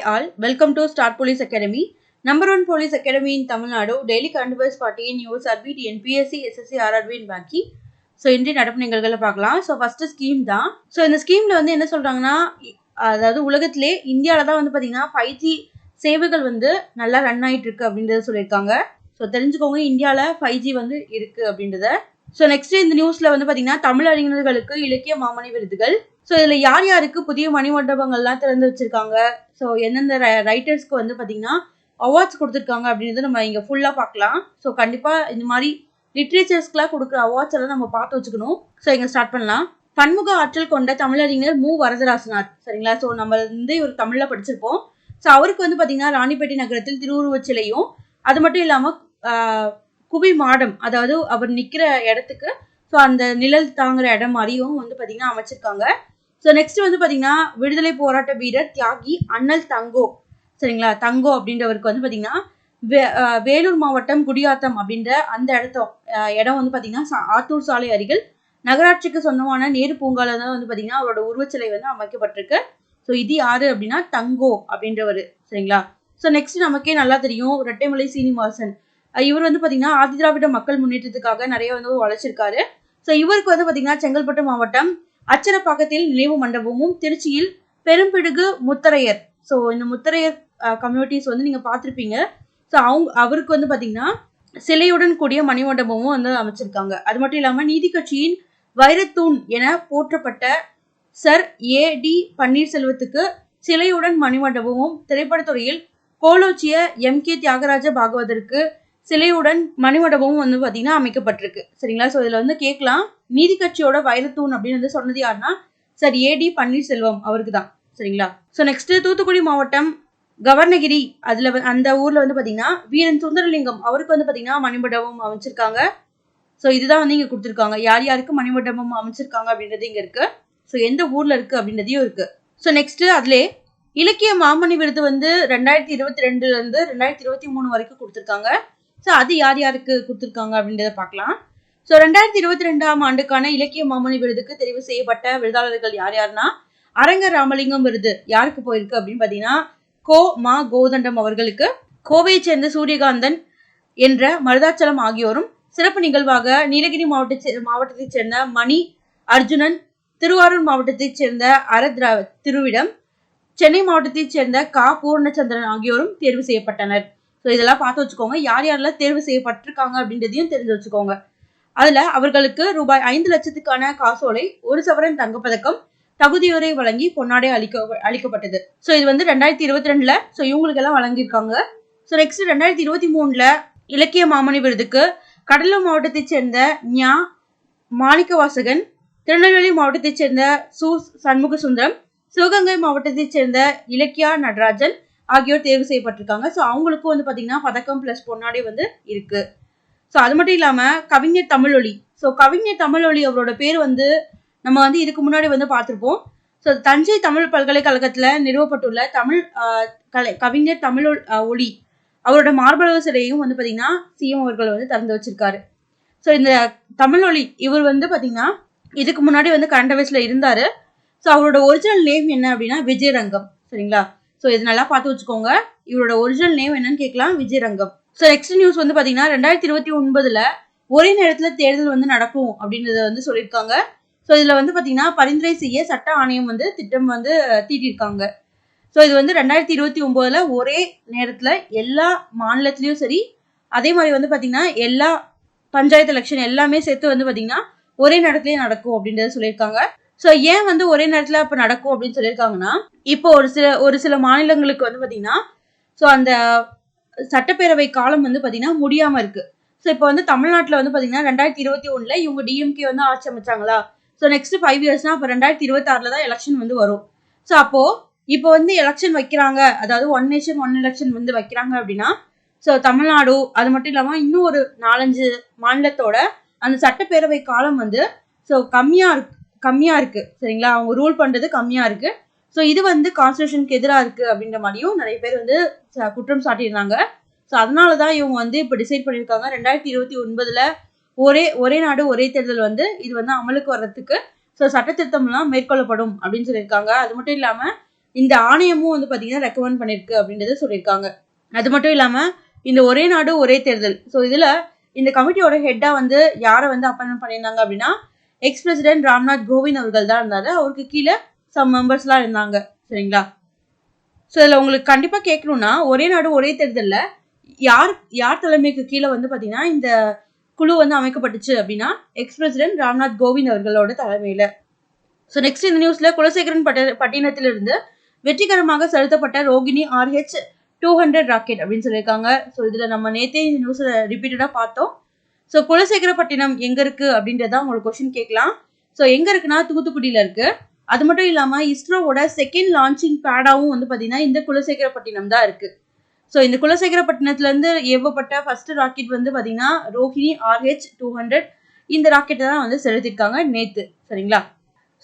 all, welcome to Star Police Academy, number one police academy in Tamil Nadu, daily current affairs 40 news, RBT, NPSC, SSC, RRB and Baki. So இன்றைய நடப்பு நிகழ்வுகளை பார்க்கலாம். So first scheme தான். So இந்த ஸ்கீமில் வந்து என்ன சொல்கிறாங்கன்னா, அதாவது உலகத்திலே இந்தியாவில் தான் வந்து பார்த்திங்கன்னா 5G சேவைகள் வந்து நல்லா ரன் ஆகிட்டு இருக்கு அப்படின்றத சொல்லியிருக்காங்க. ஸோ தெரிஞ்சுக்கோங்க, இந்தியாவில் 5G வந்து இருக்குது அப்படின்றத. ஸோ நெக்ஸ்ட் இந்த நியூஸில் வந்து பார்த்திங்கன்னா தமிழ் அறிஞர்களுக்கு இலக்கிய மாமணி விருதுகள். ஸோ இதில் யார் யாருக்கு புதிய மணிமண்டபங்கள்லாம் திறந்து வச்சுருக்காங்க, ஸோ எந்தெந்த ரைட்டர்ஸ்க்கு வந்து பார்த்திங்கன்னா அவார்ட்ஸ் கொடுத்துருக்காங்க அப்படின்றத நம்ம இங்கே ஃபுல்லாக பார்க்கலாம். ஸோ கண்டிப்பாக இந்த மாதிரி லிட்ரேச்சர்ஸ்க்குலாம் கொடுக்குற அவார்ட்ஸ் எல்லாம் நம்ம பார்த்து வச்சுக்கணும். ஸோ இங்கே ஸ்டார்ட் பண்ணலாம். பன்முக ஆற்றல் கொண்ட தமிழறிஞர் மு வரதராசனார், சரிங்களா. ஸோ நம்ம வந்து ஒரு தமிழில் படிச்சிருப்போம். ஸோ அவருக்கு வந்து பார்த்திங்கன்னா ராணிப்பேட்டை நகரத்தில் திருவுருவச் சிலையும், அது மட்டும் இல்லாமல் குவி மாடம், அதாவது அவர் நிற்கிற இடத்துக்கு ஸோ அந்த நிழல் தாங்குற இடம் மாதிரியும் வந்து பார்த்திங்கன்னா அமைச்சிருக்காங்க. ஸோ நெக்ஸ்ட் வந்து பார்த்திங்கன்னா விடுதலை போராட்ட வீரர் தியாகி அண்ணல் தங்கோ, சரிங்களா, தங்கோ அப்படின்றவருக்கு வந்து பார்த்திங்கன்னா வேலூர் மாவட்டம் குடியாத்தம் அப்படின்ற அந்த இடம் வந்து பார்த்திங்கன்னா ஆத்தூர் சாலை அருகில் நகராட்சிக்கு சொந்தமான நேரு பூங்கால தான் வந்து பார்த்திங்கன்னா அவரோட உருவச்சிலை வந்து அமைக்கப்பட்டிருக்கு. ஸோ இது யாரு அப்படின்னா தங்கோ அப்படின்றவர், சரிங்களா. ஸோ நெக்ஸ்ட் நமக்கே நல்லா தெரியும் ரெட்டைமலை சீனிவாசன், இவர் வந்து பார்த்திங்கன்னா ஆதிதிராவிட மக்கள் முன்னேற்றத்துக்காக நிறைய வந்து உழைச்சிருக்காரு. ஸோ இவருக்கு வந்து பார்த்திங்கன்னா செங்கல்பட்டு மாவட்டம் அச்சரப்பாக்கத்தில் நினைவு மண்டபமும், திருச்சியில் பெரும்பிடுகு முத்தரையர், ஸோ இந்த முத்தரையர் கம்யூனிட்டிஸ் வந்து நீங்கள் பார்த்துருப்பீங்க. ஸோ அவருக்கு வந்து பார்த்திங்கன்னா சிலையுடன் கூடிய மணிமண்டபமும் வந்து அமைச்சிருக்காங்க. அது மட்டும் இல்லாமல் நீதி கட்சியின் வைரத்தூண் என போற்றப்பட்ட சர் ஏ.டி. பன்னீர்செல்வத்துக்கு சிலையுடன் மணிமண்டபமும், திரைப்படத்துறையில் கோலோச்சிய எம்.கே. தியாகராஜ பாகவதற்கு சிலையுடன் மணிமண்டபமும் வந்து பார்த்தீங்கன்னா அமைக்கப்பட்டிருக்கு, சரிங்களா. ஸோ இதில் வந்து கேட்கலாம், நீதி கட்சியோட வைரத்தூண் அப்படின்னு வந்து சொன்னது யாருன்னா சார் ஏ.டி. பன்னீர்செல்வம் அவருக்கு தான், சரிங்களா. ஸோ நெக்ஸ்ட் தூத்துக்குடி மாவட்டம் கவர்னகிரி, அதில் அந்த ஊரில் வந்து பார்த்தீங்கன்னா வீரன் சுந்தரலிங்கம் அவருக்கு வந்து பார்த்தீங்கன்னா மணிமண்டபம் அமைச்சிருக்காங்க. ஸோ இதுதான் வந்து இங்கே கொடுத்துருக்காங்க, யார் யாருக்கு மணிமண்டபம் அமைச்சிருக்காங்க அப்படின்றது இங்கே இருக்குது. ஸோ எந்த ஊரில் இருக்குது அப்படின்றதையும் இருக்குது. ஸோ நெக்ஸ்ட்டு அதிலே இலக்கிய மாமணி விருது வந்து 2022 2023 வரைக்கும் கொடுத்துருக்காங்க. ஸோ அது யார் யாருக்கு கொடுத்துருக்காங்க அப்படின்றத பார்க்கலாம். ஸோ 2022 ஆண்டுக்கான இலக்கிய மாமணி விருதுக்கு தெரிவு செய்யப்பட்ட விருதாளர்கள் யார் யாருன்னா, அரங்க ராமலிங்கம் விருது யாருக்கு போயிருக்கு அப்படின்னு பார்த்தீங்கன்னா மா கோதண்டம் அவர்களுக்கு, கோவையை சேர்ந்த சூரியகாந்தன் என்ற மருதாச்சலம் ஆகியோரும், சிறப்பு நிகழ்வாக நீலகிரி மாவட்டத்தைச் சேர்ந்த மணி அர்ஜுனன், திருவாரூர் மாவட்டத்தைச் சேர்ந்த திருவிடம், சென்னை மாவட்டத்தைச் சேர்ந்த பூர்ணச்சந்திரன் ஆகியோரும் தேர்வு செய்யப்பட்டனர். ஸோ இதெல்லாம் பார்த்து வச்சுக்கோங்க, யார் யாரெல்லாம் தேர்வு செய்யப்பட்டிருக்காங்க அப்படின்றதையும் தெரிஞ்சு வச்சுக்கோங்க. அதில் அவர்களுக்கு ரூபாய் 5 லட்சத்துக்கான காசோலை, 1 சவரன் தங்கப்பதக்கம், தகுதியுரை வழங்கி பொன்னாடை அளிக்கப்பட்டது. ஸோ இது வந்து 2022 ஸோ இவங்களுக்கெல்லாம் வழங்கியிருக்காங்க. ஸோ நெக்ஸ்ட் 2023 இலக்கிய மாமணி விருதுக்கு கடலூர் மாவட்டத்தைச் சேர்ந்த ஞா மாணிக்கவாசகன், திருநெல்வேலி மாவட்டத்தைச் சேர்ந்த சண்முக சுந்தரம், சிவகங்கை மாவட்டத்தைச் சேர்ந்த இலக்கியா நடராஜன் ஆகியோர் தேர்வு செய்யப்பட்டிருக்காங்க. ஸோ அவங்களுக்கும் வந்து பார்த்தீங்கன்னா பதக்கம் ப்ளஸ் பொன்னாடை வந்து இருக்கு. ஸோ அது மட்டும் இல்லாமல் கவிஞர் தமிழொலி, ஸோ கவிஞர் தமிழொலி அவரோட பேர் வந்து நம்ம வந்து இதுக்கு முன்னாடி வந்து பார்த்துருப்போம். ஸோ தஞ்சை தமிழ் பல்கலைக்கழகத்தில் நிறுவப்பட்டுள்ள கவிஞர் ஒளி அவரோட மார்பளவு சிலையும் வந்து பார்த்தீங்கன்னா சிஎம் அவர்கள் வந்து திறந்து வச்சிருக்காரு. ஸோ இந்த தமிழொலி இவர் வந்து பார்த்தீங்கன்னா இதுக்கு முன்னாடி வந்து கரண்ட் அஃபேர்ஸ்ல இருந்தாரு. ஸோ அவரோட ஒரிஜினல் நேம் என்ன அப்படின்னா விஜயரங்கம், சரிங்களா. ஸோ இது நல்லா பார்த்து வச்சுக்கோங்க, இவரோட ஒரிஜினல் நேம் என்னன்னு கேட்கலாம், விஜயரங்கம். ஸோ நெக்ஸ்ட் நியூஸ் வந்து பார்த்தீங்கன்னா 2029 ஒரே நேரத்தில் தேர்தல் வந்து நடக்கும் அப்படின்றத வந்து சொல்லியிருக்காங்க. ஸோ இதில் வந்து பார்த்தீங்கன்னா பரிந்துரை செய்ய சட்ட ஆணையம் வந்து திட்டம் வந்து தீட்டியிருக்காங்க. ஸோ இது வந்து 2029 ஒரே நேரத்தில் எல்லா மாநிலத்திலையும் சரி, அதே மாதிரி வந்து பார்த்தீங்கன்னா எல்லா பஞ்சாயத்து எலெக்ஷன் எல்லாமே சேர்த்து வந்து பார்த்தீங்கன்னா ஒரே நேரத்திலேயே நடக்கும் அப்படின்றத சொல்லியிருக்காங்க. ஸோ ஏன் வந்து ஒரே நேரத்தில் இப்போ நடக்கும் அப்படின்னு சொல்லியிருக்காங்கன்னா, இப்போ ஒரு சில மாநிலங்களுக்கு வந்து பார்த்தீங்கன்னா ஸோ அந்த சட்டப்பேரவை காலம் வந்து பார்த்தீங்கன்னா முடியாமல் இருக்கு. ஸோ இப்போ வந்து தமிழ்நாட்டில் வந்து பார்த்தீங்கன்னா 2021 இவங்க டிஎம்கே வந்து ஆட்சி அமைச்சாங்களா. ஸோ நெக்ஸ்ட் 5 இயர்ஸ்னா அப்போ 2026 தான் எலெக்ஷன் வந்து வரும். ஸோ இப்போ வந்து எலெக்ஷன் வைக்கிறாங்க, அதாவது 1 நேஷன் 1 எலெக்ஷன் வந்து வைக்கிறாங்க அப்படின்னா, ஸோ தமிழ்நாடு அது மட்டும் இல்லாமல் இன்னும் ஒரு 4-5 மாநிலத்தோட அந்த சட்டப்பேரவை காலம் வந்து ஸோ கம்மியாக இருக்கு, சரிங்களா. அவங்க ரூல் பண்ணுறது கம்மியாக இருக்கு. ஸோ இது வந்து கான்ஸ்டியூஷனுக்கு எதிராக இருக்கு அப்படின்ற மாதிரியும் நிறைய பேர் வந்து குற்றம் சாட்டியிருந்தாங்க. ஸோ அதனால தான் இவங்க வந்து இப்போ டிசைட் பண்ணியிருக்காங்க 2029 ஒரே நாடு ஒரே தேர்தல் வந்து இது வந்து அமலுக்கு வர்றதுக்கு ஸோ சட்ட திருத்தம்லாம் மேற்கொள்ளப்படும் அப்படின்னு சொல்லியிருக்காங்க. அது மட்டும் இல்லாமல் இந்த ஆணையமும் வந்து பார்த்தீங்கன்னா ரெக்கமெண்ட் பண்ணியிருக்கு அப்படின்றத சொல்லியிருக்காங்க. அது மட்டும் இல்லாமல் இந்த ஒரே நாடு ஒரே தேர்தல், ஸோ இதில் இந்த கமிட்டியோட ஹெட்டாக வந்து யாரை வந்து அப்பாயின்மெண்ட் பண்ணியிருந்தாங்க அப்படின்னா எக்ஸ் பிரசிடென்ட் ராம்நாத் கோவிந்த் அவர்கள் தான் இருந்தார். அவருக்கு கீழே சம் மெம்பர்ஸ்லாம் இருந்தாங்க. சரிங்களா? ஸோ இதில் உங்களுக்கு கண்டிப்பாக கேட்கணும்னா ஒரே நாடு ஒரே தேர்தலில் யார் தலைமைக்கு கீழே வந்து பார்த்தீங்கன்னா இந்த குழு வந்து அமைக்கப்பட்டுச்சு அப்படின்னா எக்ஸ் பிரசிடென்ட் ராம்நாத் கோவிந்த் அவர்களோட தலைமையில். ஸோ நெக்ஸ்ட் இந்த நியூஸில் குலசேகரன் பட்டினத்திலிருந்து வெற்றிகரமாக செலுத்தப்பட்ட ரோகிணி RH-200 ராக்கெட் அப்படின்னு சொல்லியிருக்காங்க. ஸோ இதில் நம்ம நேற்றே இந்த நியூஸில் ரிப்பீட்டடாக பார்த்தோம். ஸோ குலசேகரப்பட்டினம் எங்கே இருக்குது அப்படின்றதான் உங்களுக்கு கொஸ்டின் கேட்கலாம். ஸோ எங்கே இருக்குன்னா தூத்துக்குடியில் இருக்குது. அது மட்டும் இல்லாமல் இஸ்ரோவோட செகண்ட் லான்ச்சிங் பேடாவும் வந்து பார்த்தீங்கன்னா இந்த குலசேகரப்பட்டினம் தான் இருக்குது. ஸோ இந்த குலசேகரப்பட்டினத்துலேருந்து ஏவப்பட்ட ஃபர்ஸ்ட் ராக்கெட் வந்து பார்த்தீங்கன்னா ரோஹிணி RH-200 இந்த ராக்கெட்டை தான் வந்து செலுத்திருக்காங்க நேற்று. சரிங்களா?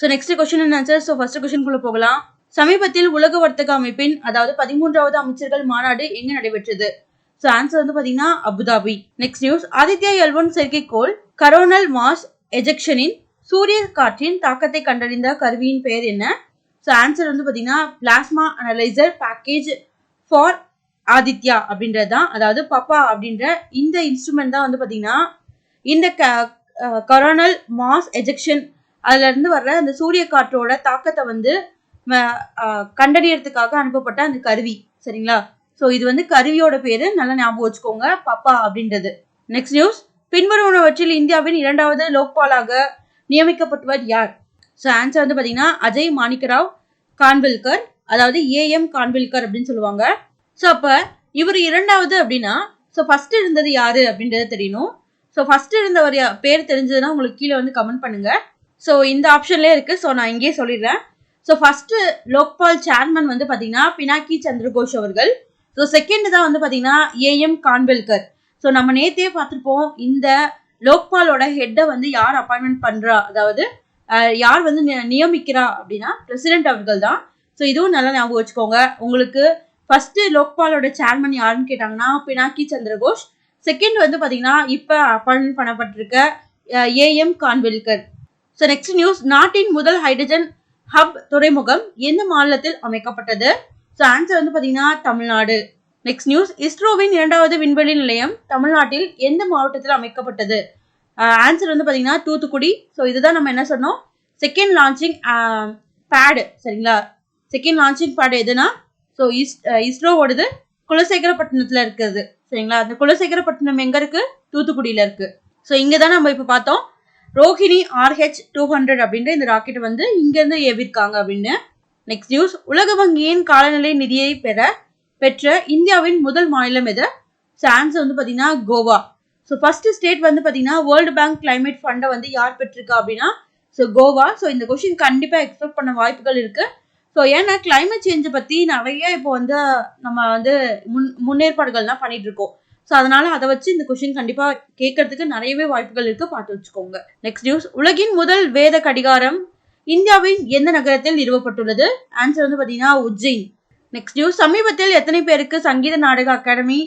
So next question and answer. So first கொஸ்டின்குள்ளே போகலாம். சமீபத்தில் உலக வர்த்தக அமைப்பின் அதாவது 13வது அமைச்சர்கள் மாநாடு எங்கே நடைபெற்றது? ஸோ ஆன்சர் வந்து பார்த்தீங்கன்னா Abu Dhabi. Next news. Aditya L1 செயற்கைக்கோள் கரோனல் மாஸ் எஜெக்ஷனின் சூரிய காற்றின் தாக்கத்தை கண்டறிந்த கருவியின் பெயர் என்ன? ஸோ ஆன்சர் வந்து பார்த்தீங்கன்னா plasma analyser package for Aditya அப்படின்றது தான், அதாவது பப்பா அப்படின்ற இந்த இன்ஸ்ட்ருமெண்ட் தான் வந்து பார்த்தீங்கன்னா இந்த கரோனல் மாஸ் எஜெக்ஷன் அதுல இருந்து வர்ற அந்த சூரிய காற்றோட தாக்கத்தை வந்து கண்டறியறதுக்காக அனுப்பப்பட்ட அந்த கருவி. சரிங்களா? ஸோ இது வந்து கருவியோட பேரு, நல்லா ஞாபகம் வச்சுக்கோங்க, பப்பா அப்படின்றது. Next news. பின்வருவனவற்றில் இந்தியாவின் 2வது லோக்பாலாக நியமிக்கப்பட்டவர் யார்? ஸோ ஆன்சர் வந்து பார்த்தீங்கன்னா அஜய் மாணிக்கராவ் கான்வில்கர், அதாவது AM கான்வில்கர் அப்படின்னு சொல்லுவாங்க. ஸோ அப்போ இவர் 2வது அப்படின்னா ஸோ ஃபர்ஸ்ட் இருந்தது யாரு அப்படின்றத தெரியணும். ஸோ ஃபர்ஸ்ட் இருந்தவர் பேர் தெரிஞ்சதுன்னா உங்களுக்கு கீழே வந்து கமெண்ட் பண்ணுங்க. ஸோ இந்த ஆப்ஷன்லேயே இருக்கு. ஸோ நான் இங்கேயே சொல்லிடுறேன். ஸோ ஃபர்ஸ்ட் லோக்பால் சேர்மன் வந்து பார்த்தீங்கன்னா பினாக்கி சந்திரகோஷ் அவர்கள். ஸோ செகண்ட் தான் வந்து பார்த்தீங்கன்னா AM கான்வில்கர். ஸோ நம்ம நேற்றே பார்த்துருப்போம் இந்த லோக்பாலோட ஹெட்டை வந்து யார் அப்பாயின்மெண்ட் பண்ணுறா, அதாவது யார் வந்து நியமிக்கிறா அப்படின்னா பிரசிடென்ட் அவர்கள் தான். ஸோ இதுவும் நல்லா ஞாபகம் வச்சுக்கோங்க. உங்களுக்கு ஃபர்ஸ்ட் லோக்பாலோட சேர்மன் யாருன்னு கேட்டாங்கன்னா பினாக்கி சந்திரகோஷ். செகண்ட் வந்து பார்த்தீங்கன்னா இப்போ அப்பாயின்மெண்ட் பண்ணப்பட்டிருக்க AM Khanwilkar. So next news. நாட்டின் முதல் ஹைட்ரஜன் ஹப் துறைமுகம் எந்த மாநிலத்தில் அமைக்கப்பட்டது? ஸோ ஆன்சர் வந்து பார்த்தீங்கன்னா தமிழ்நாடு. Next news. இஸ்ரோவின் 2வது விண்வெளி நிலையம் தமிழ்நாட்டில் எந்த மாவட்டத்தில் அமைக்கப்பட்டது? ஆன்சர் வந்து பார்த்தீங்கன்னா தூத்துக்குடி. ஸோ இதுதான் நம்ம என்ன சொன்னோம், செகண்ட் லான்ச்சிங் பேடு. சரிங்களா? செகண்ட் லான்ச்சிங் பேடு எதுனா ஸோ இஸ்ரோவோடது குலசேகரப்பட்டினத்தில் இருக்குது. சரிங்களா? அந்த குலசேகரப்பட்டினம் எங்கே இருக்குது? தூத்துக்குடியில் இருக்குது. ஸோ இங்கே தான் நம்ம இப்போ பார்த்தோம் ரோஹிணி RH-200 அப்படின்ற இந்த ராக்கெட் வந்து இங்கேருந்து ஏவிருக்காங்க அப்படின்னு. Next news. உலக வங்கியின் காலநிலை நிதியை பெற்ற இந்தியாவின் முதல் மாநிலம் எது? ஸோ ஆன்சர் வந்து பார்த்தீங்கன்னா கோவா. ஸோ ஃபர்ஸ்ட் ஸ்டேட் வந்து பார்த்தீங்கன்னா வேர்ல்டு பேங்க் கிளைமேட் ஃபண்டை வந்து யார் பெற்றிருக்கா அப்படின்னா ஸோ கோவா. ஸோ இந்த கொஸ்டின் கண்டிப்பாக எக்ஸ்பெக்ட் பண்ண வாய்ப்புகள் இருக்கு. ஸோ ஏன்னா கிளைமேட் சேஞ்சை பற்றி நிறைய இப்போ வந்து நம்ம வந்து முன்னேற்பாடுகள்லாம் பண்ணிட்டு இருக்கோம். ஸோ அதனால அதை வச்சு இந்த கொஸ்டின் கண்டிப்பாக கேட்கறதுக்கு நிறையவே வாய்ப்புகள் இருக்கு, பார்த்து வச்சுக்கோங்க. Next news. உலகின் முதல் வேத கடிகாரம் இந்தியாவின் எந்த நகரத்தில் நிறுவப்பட்டுள்ளது? ஆன்சர் வந்து பார்த்தீங்கன்னா உஜ்ஜைன். Next news. சமீபத்தில் எத்தனை பேருக்கு சங்கீத நாடக அகாடமி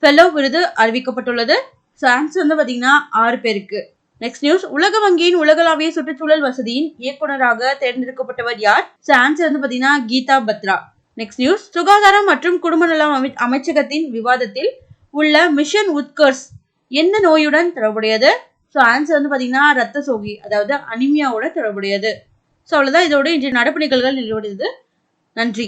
ஃபெலோ விருது அறிவிக்கப்பட்டுள்ளது? ஸோ ஆன்சர் வந்து பார்த்தீங்கன்னா 6 பேருக்கு. Next news. உலக வங்கியின் உலகளாவிய சுற்றுச்சூழல் வசதியின் இயக்குநராக தேர்ந்தெடுக்கப்பட்டவர் யார்? ஸோ ஆன்சர் வந்து பார்த்தீங்கன்னா கீதா பத்ரா. Next news. சுகாதாரம் மற்றும் குடும்ப நலம் அமைச்சகத்தின் விவாதத்தில் உள்ள மிஷன் உத்கர்ஷ் எந்த நோயுடன் தொடர்புடையது? ஸோ ஆன்சர் வந்து பார்த்தீங்கன்னா ரத்த சோகை, அதாவது அனிமியாவோட தொடர்புடையது. ஸோ அவ்வளோதான், இதோட இன்றைய நடப்பு நிகழ்வுகள் நிறைவடைந்தது. நன்றி.